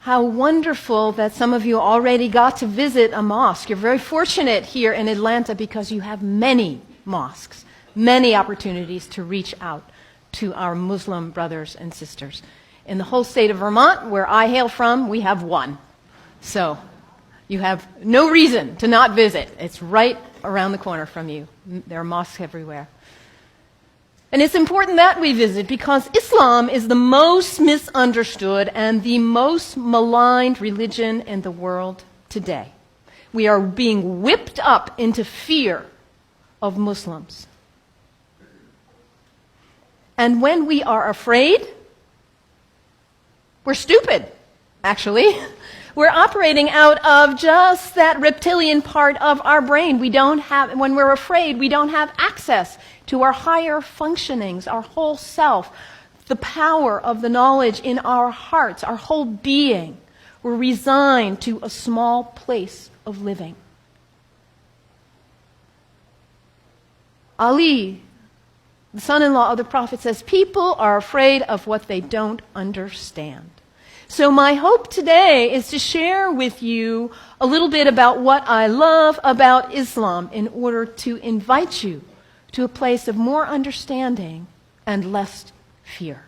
How wonderful that some of you already got to visit a mosque. You're very fortunate here in Atlanta because you have many mosques, many opportunities to reach out to our Muslim brothers and sisters. In the whole state of Vermont, where I hail from, we have one. So you have no reason to not visit. It's right around the corner from you. There are mosques everywhere. And it's important that we visit because Islam is the most misunderstood and the most maligned religion in the world today. We are being whipped up into fear of Muslims. And when we are afraid, we're stupid, actually. We're operating out of just that reptilian part of our brain. When we're afraid, we don't have access to our higher functionings, our whole self, the power of the knowledge in our hearts, our whole being. We're resigned to a small place of living. Ali, the son-in-law of the Prophet, says, people are afraid of what they don't understand. So my hope today is to share with you a little bit about what I love about Islam in order to invite you to a place of more understanding and less fear.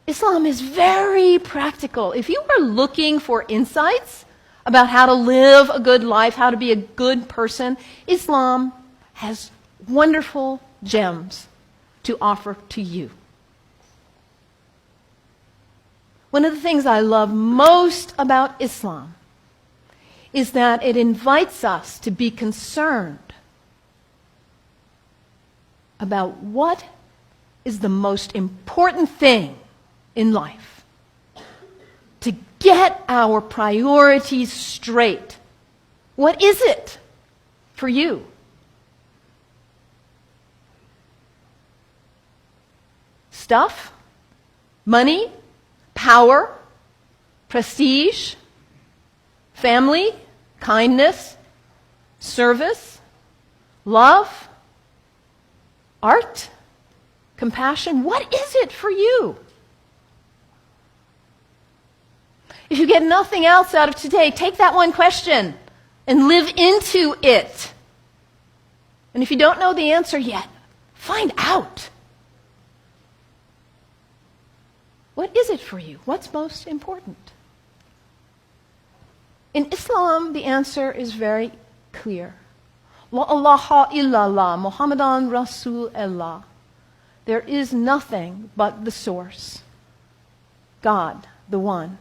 Islam is very practical. If you are looking for insights about how to live a good life, how to be a good person, Islam has wonderful gems to offer to you. One of the things I love most about Islam is that it invites us to be concerned about what is the most important thing in life. To get our priorities straight. What is it for you? Stuff? Money? Power, prestige, family, kindness, service, love, art, compassion. What is it for you? If you get nothing else out of today, take that one question and live into it. And if you don't know the answer yet, find out. What is it for you? What's most important? In Islam, the answer is very clear. La ilaha illallah, Muhammadan Rasulullah. There is nothing but the source. God, the one.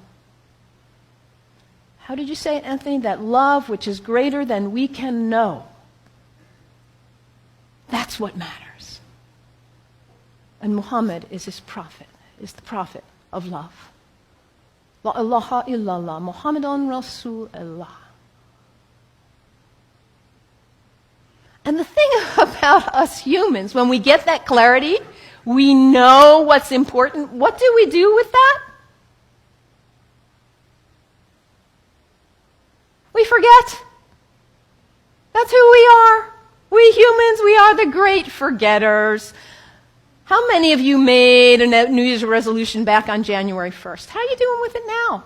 How did you say it, Anthony? That love which is greater than we can know. That's what matters. And Muhammad is his prophet. Is the prophet of love. La ilaha illallah, Muhammadan Rasulullah. And the thing about us humans, when we get that clarity, we know what's important. What do we do with that? We forget. That's who we are. We humans, we are the great forgetters. How many of you made a New Year's resolution back on January 1st? How are you doing with it now?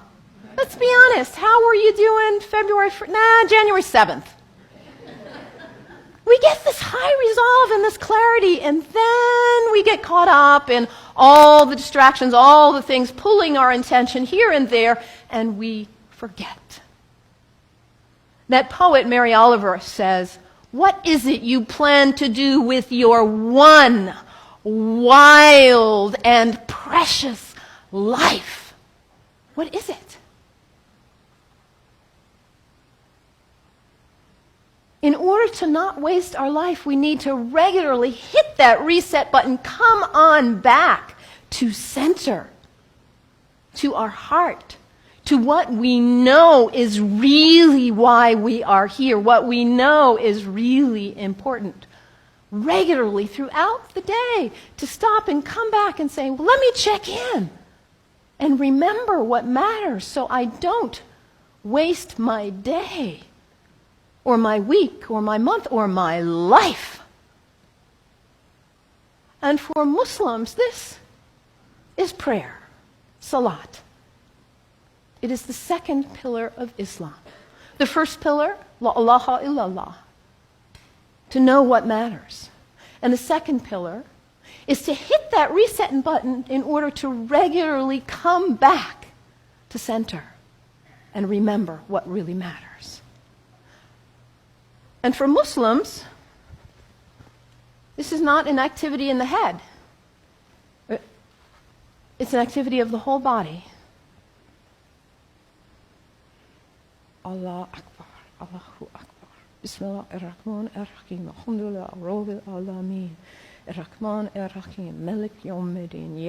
Let's be honest. How were you doing January 7th? We get this high resolve and this clarity, and then we get caught up in all the distractions, all the things pulling our attention here and there, and we forget. That poet, Mary Oliver, says, what is it you plan to do with your one wild and precious life? What is it? In order to not waste our life, we need to regularly hit that reset button, come on back to center, to our heart, to what we know is really why we are here, what we know is really important. Regularly throughout the day, to stop and come back and say, well, let me check in and remember what matters so I don't waste my day or my week or my month or my life. And for Muslims, this is prayer, salat, It is the second pillar of Islam. The first pillar, la ilaha illallah, to know what matters. And the second pillar is to hit that reset button in order to regularly come back to center and remember what really matters. And for Muslims, this is not an activity in the head. It's an activity of the whole body. Allah Akbar, Allahu Akbar. Bismillah ar-Rahman ar-Rahim. Alhamdulillah, Rabbil Alameen. Ar-Rahman ar-Rahim. Malik Yawmiddin.